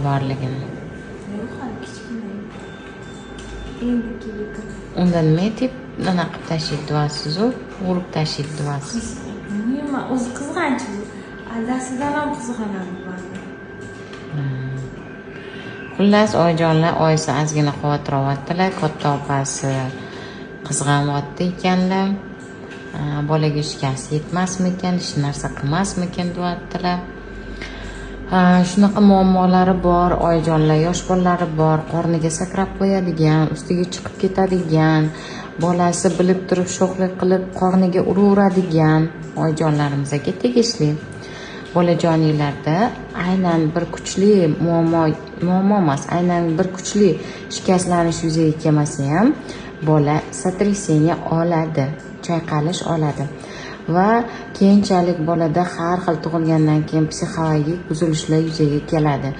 borligini. Yo'q, hali kichkina. Endi kelib. Unda nima deb nima qilib tashlaydi deyapsiz-u, urib tashlaydi deyapsiz. Nima, o'zi qizg'anch bu. Adasidan ham qizg'anadi bu. Xullas, oyijonlar oyisi ozgina xavotiryaptilar. Katta opasi qizg'anyapti ekanlar. Bolaga shikast yetmasmikan, hech narsa qilmasmikan deyaptilar. Shunaqa muammolari bor, oyijonlar, yosh bolalari bor, qorniga sakrab qo'yadigan, ustiga chiqib ketadigan, bolasi bilib turib sho'xlik qilib qorniga uraveradigan oyijonlarimizga tegishli. Bolajoninglarda aynan bir kuchli muammo emas, aynan bir kuchli shikastlanish yuzaga kelmasa ham bola sotraseniya oladi, chayqalish oladi va keyinchalik bolada har xil tug'ilgandan keyin psixologik buzilishlar yuzaga keladi.